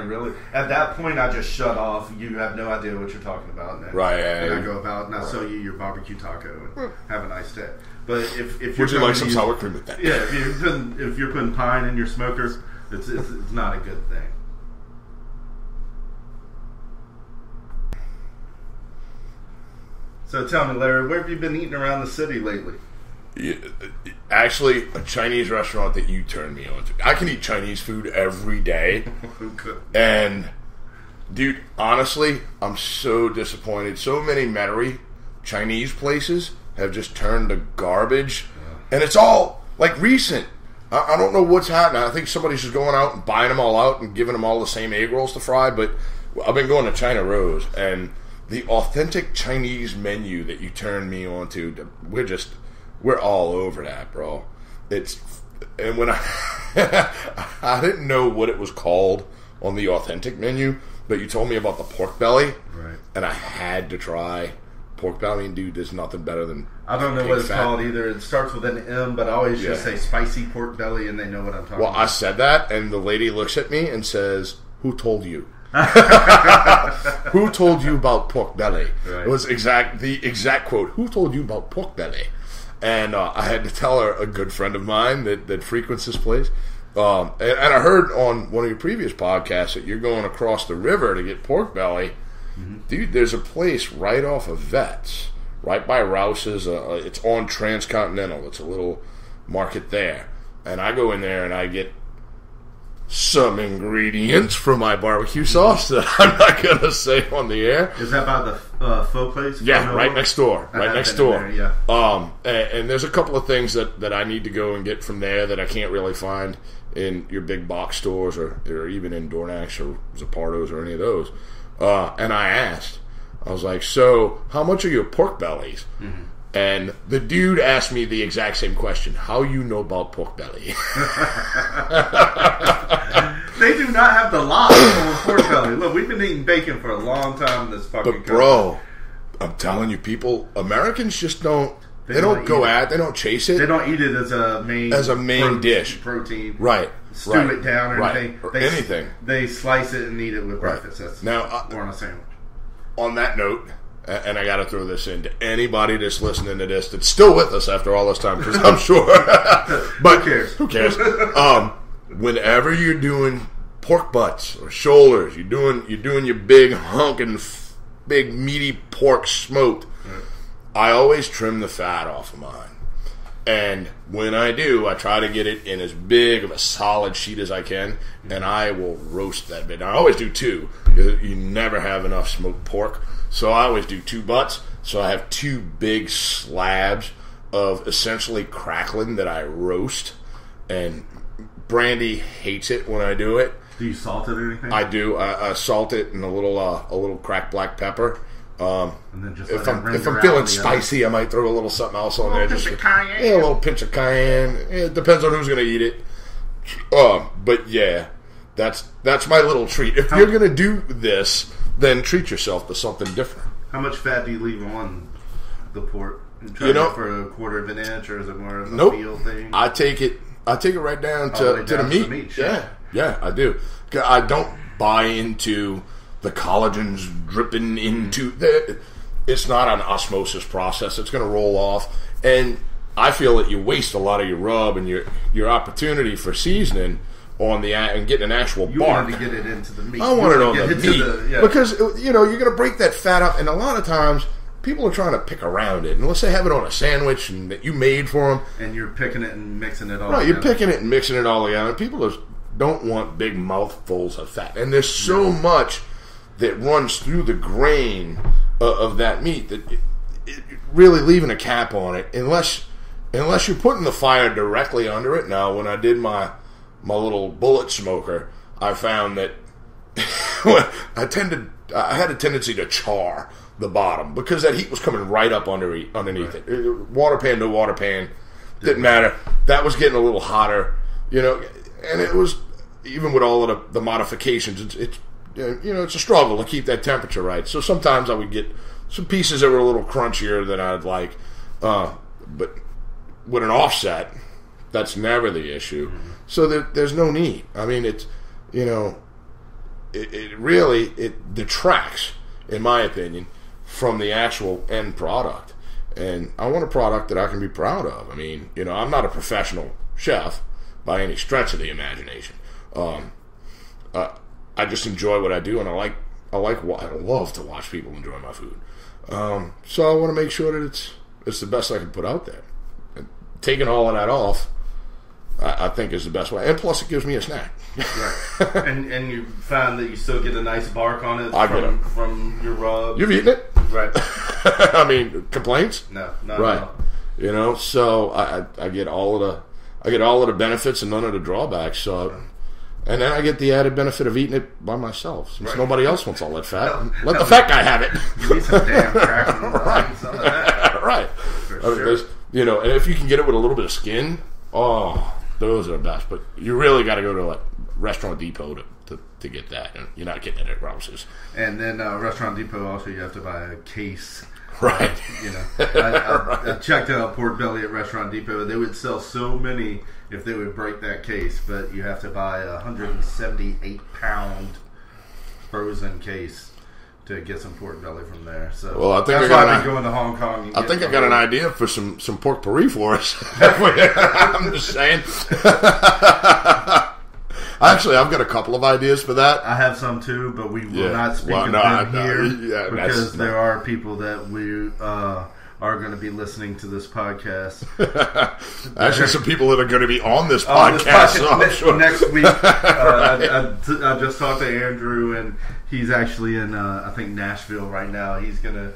really? At that point, I just shut off. You have no idea what you're talking about. Right. And I go about, and I sell you your barbecue taco and have a nice day. But if you're would you like some sour cream with that? Yeah, if you're putting pine in your smokers, it's not a good thing. So tell me, Larry, where have you been eating around the city lately? Yeah, actually, a Chinese restaurant that you turned me on to. I can eat Chinese food every day. And, dude, honestly, I'm so disappointed. So many Metairie Chinese places have just turned to garbage. Yeah. And it's all, like, recent. I don't know what's happening. I think somebody's just going out and buying them all out and giving them all the same egg rolls to fry. But I've been going to China Rose, and the authentic Chinese menu that you turned me on to, we're all over that, bro. And when I didn't know what it was called on the authentic menu, but you told me about the pork belly, right? And I had to try pork belly. And dude, there's nothing better than I don't know what it's called either. It starts with an M, but I always just say spicy pork belly, and they know what I'm talking about. Well, I said that, and the lady looks at me and says, "Who told you?" Who told you about pork belly? Right. It was the exact quote. Who told you about pork belly? And I had to tell her, a good friend of mine that frequents this place. And I heard on one of your previous podcasts that you're going across the river to get pork belly. Mm-hmm. Dude, there's a place right off of Vets, right by Rouse's. It's on Transcontinental. It's a little market there. And I go in there and I get some ingredients for my barbecue sauce that I'm not going to say on the air. Is that by the pho place? Yeah, right next door. Right next door. There, yeah. And there's a couple of things that I need to go and get from there that I can't really find in your big box stores or even in Dornax or Zapardo's or any of those. And I asked, I was like, so how much are your pork bellies? Mm-hmm. And the dude asked me the exact same question. How you know about pork belly? They do not have the lot on pork belly. Look, we've been eating bacon for a long time in this fucking country. But bro, I'm telling you, Americans just don't. They don't chase it. They don't eat it as a main dish. Protein. Right. Stew it down or anything. Anything. They slice it and eat it with breakfast. That's or on a sandwich. On that note, and I got to throw this in to anybody that's listening to this that's still with us after all this time, because I'm sure. But who cares? Whenever you're doing pork butts or shoulders, you're doing your big hunkin' big meaty pork smoked. Right. I always trim the fat off of mine. And when I do, I try to get it in as big of a solid sheet as I can, and I will roast that bit. Now, I always do two. You never have enough smoked pork, so I always do 2 butts. So I have 2 big slabs of essentially crackling that I roast, and Brandy hates it when I do it. Do you salt it or anything? I do. I salt it and a little cracked black pepper. And then just if I'm feeling spicy, I might throw a little something else on there. Just a little pinch of cayenne. It depends on who's going to eat it. But yeah, that's my little treat. If you're going to do this, then treat yourself to something different. How much fat do you leave on the pork? For a 1/4 of an inch, or is it more of a feel thing? I take it right down to the meat. Sure. Yeah, I do. I don't buy into the collagen's dripping into it's not an osmosis process. It's going to roll off, and I feel that you waste a lot of your rub and your opportunity for seasoning on the and getting an actual bark. You wanted to get it into the meat. I want it on the meat because you're going to break that fat up, and a lot of times people are trying to pick around it. Unless they have it on a sandwich and that you made for them, and you're picking it and mixing it all. Right, together. you're picking it and mixing it all together. People don't want big mouthfuls of fat, and there's so much that runs through the grain of that meat that it really leaving a cap on it, unless you're putting the fire directly under it. Now, when I did my little bullet smoker, I found that I had a tendency to char the bottom because that heat was coming right up underneath it. Water pan, no water pan, didn't matter. That was getting a little hotter, and it was, even with all of the modifications, it's a struggle to keep that temperature right. So sometimes I would get some pieces that were a little crunchier than I'd like, but with an offset, that's never the issue. Mm-hmm. So there's no need. I mean, it's it really detracts, in my opinion, from the actual end product. And I want a product that I can be proud of. I mean, I'm not a professional chef by any stretch of the imagination. I just enjoy what I do, and I love to watch people enjoy my food. So I want to make sure that it's the best I can put out there. And taking all of that off, I think is the best way. And plus, it gives me a snack. Right. And you found that you still get a nice bark on it from your rub. You've eaten it, right? I mean, complaints? No, not right. at all. So I get all of the benefits and none of the drawbacks. So. And then I get the added benefit of eating it by myself, since nobody else wants all that fat. Let the fat guy have it. You need some damn crackers. Right. Some of that. Right. For sure. And if you can get it with a little bit of skin, those are the best. But you really got to go to like Restaurant Depot to get that. And you're not getting it at Rouse's. And then Restaurant Depot also, you have to buy a case. Right. I checked out Pork Belly at Restaurant Depot. They would sell so many if they would break that case, but you have to buy a 178-pound frozen case to get some pork belly from there. So I think that's why I've been going to Hong Kong. I think I got an idea for some pork puree for us. I'm just saying. Actually, I've got a couple of ideas for that. I have some too, but we will not speak of them here because there are people that we are going to be listening to this podcast. Actually, some people that are going to be on this podcast. Next week. I just talked to Andrew, and he's actually in I think Nashville right now. He's going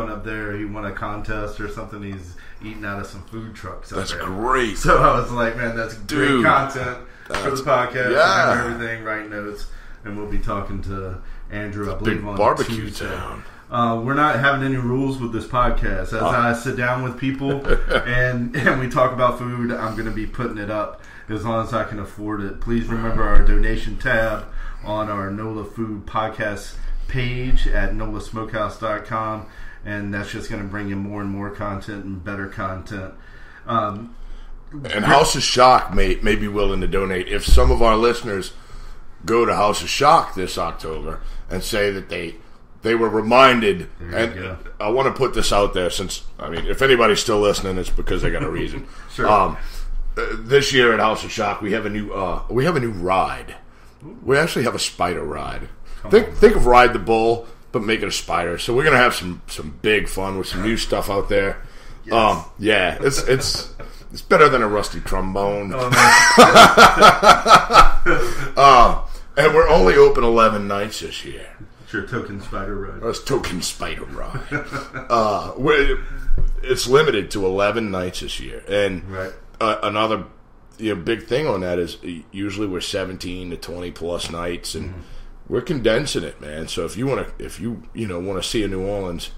up there. He won a contest or something. He's eating out of some food trucks. That's great. So I was like, man, that's great content for the podcast. Yeah. And everything. Write notes, and we'll be talking to Andrew, I believe, on barbecue Tuesday. Town. We're not having any rules with this podcast. As I sit down with people and we talk about food, I'm going to be putting it up as long as I can afford it. Please remember our donation tab on our NOLA Food Podcast page at nolasmokehouse.com, and that's just going to bring you more and more content and better content. And House of Shock may be willing to donate if some of our listeners go to House of Shock this October and say that they were reminded, and I want to put this out there since, if anybody's still listening, it's because they got a reason. Sure. This year at House of Shock, we have a new ride. We actually have a spider ride. Think of Ride the Bull, but make it a spider. So we're gonna have some big fun with some new stuff out there. Yes. It's better than a rusty trombone. And we're only open 11 nights this year. It's your token spider ride. It's token spider ride. It's limited to 11 nights this year. And another big thing on that is usually we're 17 to 20 plus nights, and we're condensing it, man. So if you want to see a New Orleans,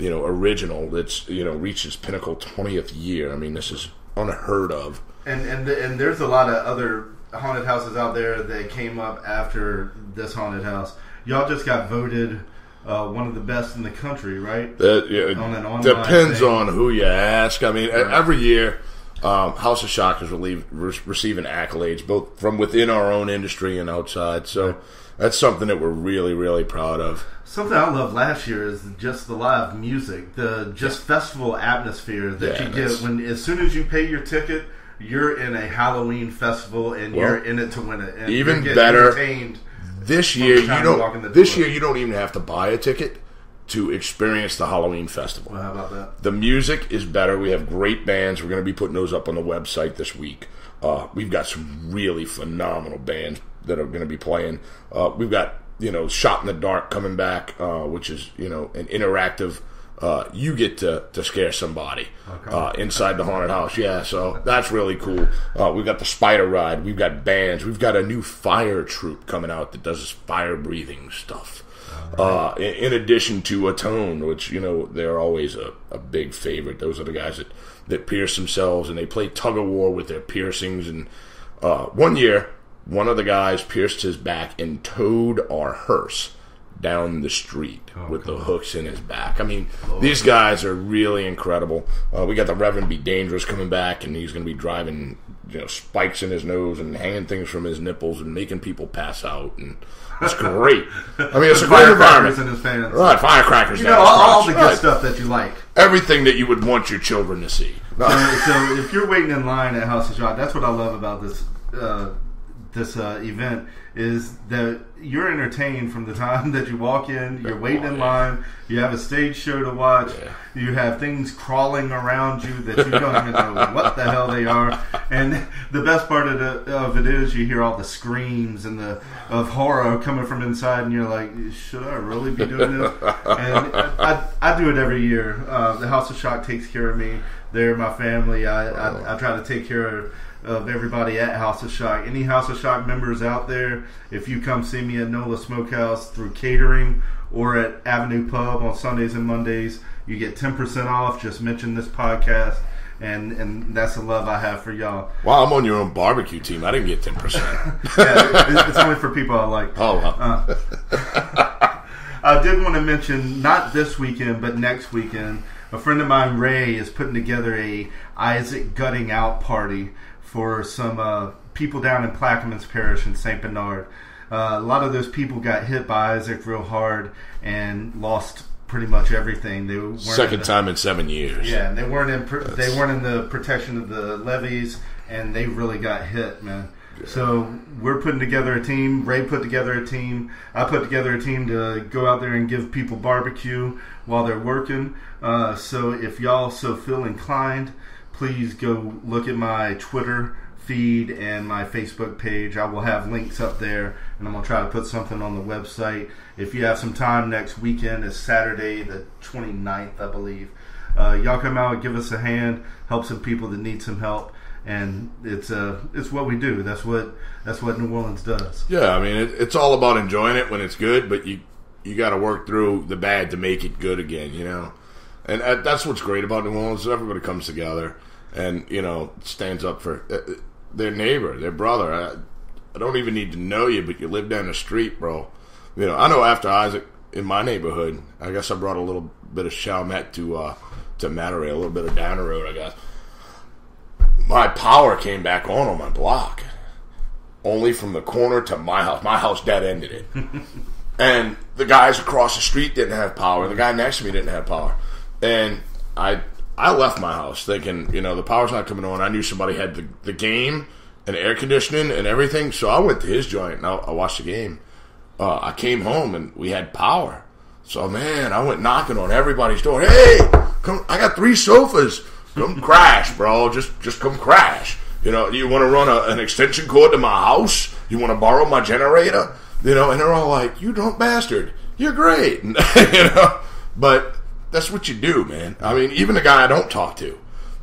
original that's reaches pinnacle 20th year. This is unheard of. And there's a lot of other haunted houses out there that came up after this haunted house. Y'all just got voted one of the best in the country, right? On an online depends thing. On who you ask. Every year, House of Shock is receiving accolades both from within our own industry and outside. So, that's something that we're really, really proud of. Something I loved last year is just the live music, the festival atmosphere that you get when as soon as you pay your ticket, you're in a Halloween festival and you're in it to win it. And even better, entertained this year you don't. This year you don't even have to buy a ticket to experience the Halloween festival. Well, how about that? The music is better. We have great bands. We're going to be putting those up on the website this week. We've got some really phenomenal bands that are going to be playing. We've got Shot in the Dark coming back, which is an interactive. You get to scare somebody inside the haunted house. Yeah, so that's really cool. We've got the Spider Ride. We've got bands. We've got a new fire troupe coming out that does this fire breathing stuff. In addition to Atone, which they're always a big favorite. Those are the guys that pierce themselves and they play tug of war with their piercings. And one year, one of the guys pierced his back and towed our hearse down the street with the hooks in his back. I mean, these guys are really incredible. We got the Reverend Be Dangerous coming back, and he's going to be driving spikes in his nose and hanging things from his nipples and making people pass out, and it's great. I mean, it's a great environment. In his pants. Right, firecrackers. All the good stuff that you like. Everything that you would want your children to see. So if you're waiting in line at House of Shock, that's what I love about this event, is that you're entertained from the time that you walk in. You're waiting in line. You have a stage show to watch. You have things crawling around you that you don't even know what the hell they are. And the best part of it is you hear all the screams and of horror coming from inside, and you're like, should I really be doing this? And I do it every year. The House of Shock takes care of me. They're my family. I try to take care of everybody at House of Shock. Any House of Shock members out there, if you come see me at NOLA Smokehouse through catering or at Avenue Pub on Sundays and Mondays, you get 10% off. Just mention this podcast, and that's the love I have for y'all. Wow, I'm on your own barbecue team. I didn't get 10%. Yeah, it's only for people I like. Oh, wow. I did want to mention, not this weekend, but next weekend, a friend of mine, Ray, is putting together a Isaac Gutting Out party for some people down in Plaquemines Parish in St. Bernard. A lot of those people got hit by Isaac real hard and lost pretty much everything. They weren't second time in 7 years. Yeah, and they weren't in the protection of the levees, and they really got hit, man. Yeah. So we're putting together a team. Ray put together a team. I put together a team to go out there and give people barbecue while they're working. So if y'all so feel inclined, please go look at my Twitter feed and my Facebook page. I will have links up there, and I'm going to try to put something on the website. If you have some time next weekend, it's Saturday the 29th, I believe. Y'all come out and give us a hand, help some people that need some help, and it's what we do. That's what New Orleans does. Yeah, I mean, it's all about enjoying it when it's good, but you got to work through the bad to make it good again, And that's what's great about New Orleans. Everybody comes together and, stands up for their neighbor, their brother. I don't even need to know you, but you live down the street, bro. I know after Isaac in my neighborhood, I guess I brought a little bit of Chalmette to Monterey, a little bit of down the road, I guess. My power came back on my block. Only from the corner to my house. My house dead-ended it. And the guys across the street didn't have power. The guy next to me didn't have power. And I left my house thinking, the power's not coming on. I knew somebody had the game and air conditioning and everything. So I went to his joint and I watched the game. I came home and we had power. So, man, I went knocking on everybody's door. Hey, come! I got 3 sofas. Come crash, bro. Just come crash. You want to run an extension cord to my house? You want to borrow my generator? And they're all like, you drunk bastard. You're great. But that's what you do, man. I mean, even the guy I don't talk to,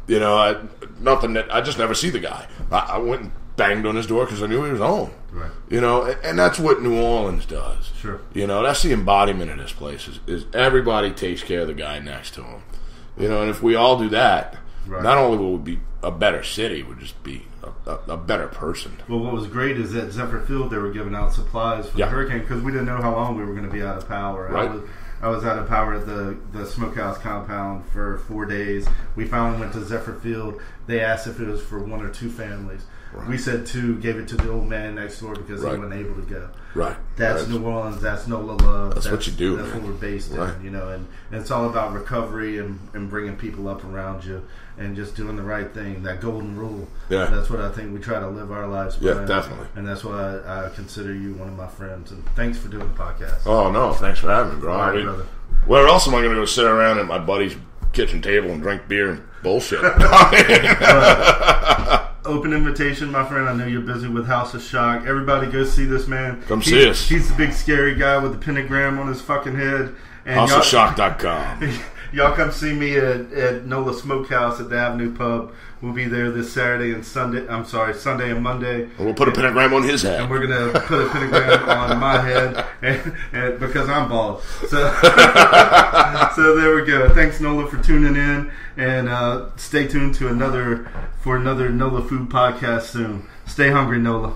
I just never see the guy. I went and banged on his door because I knew he was home. Right. And that's what New Orleans does. Sure. That's the embodiment of this place is everybody takes care of the guy next to him. And if we all do that, right, not only will we be a better city, we'll just be a better person. Well, what was great is that Zephyr Field, they were giving out supplies for the hurricane because we didn't know how long we were going to be out of power. Right. I was out of power at the Smokehouse compound for 4 days. We finally went to Zephyr Field. They asked if it was for 1 or 2 families. Right. We said 2, gave it to the old man next door because he wasn't able to go. Right. That's New Orleans. That's NOLA love. That's what you do. That's man. what we're based right. in, and it's all about recovery and bringing people up around you and just doing the right thing. That golden rule. Yeah. That's what I think we try to live our lives by. Yeah, definitely. And that's why I consider you one of my friends. And thanks for doing the podcast. Oh, no. Thanks for having me, bro. All right, brother. Where else am I going to go sit around at my buddy's kitchen table and drink beer and bullshit? Open invitation, my friend. I know you're busy with House of Shock. Everybody go see this man. Come see us. He's the big scary guy with the pentagram on his fucking head. And HouseofShock.com. Y'all come see me at NOLA Smokehouse at the Avenue Pub. We'll be there this Saturday and Sunday. I'm sorry, Sunday and Monday. And we'll put a pentagram on his head. And we're going to put a pentagram on my head and because I'm bald. So, so there we go. Thanks, NOLA, for tuning in. And stay tuned to another NOLA Food Podcast soon. Stay hungry, NOLA.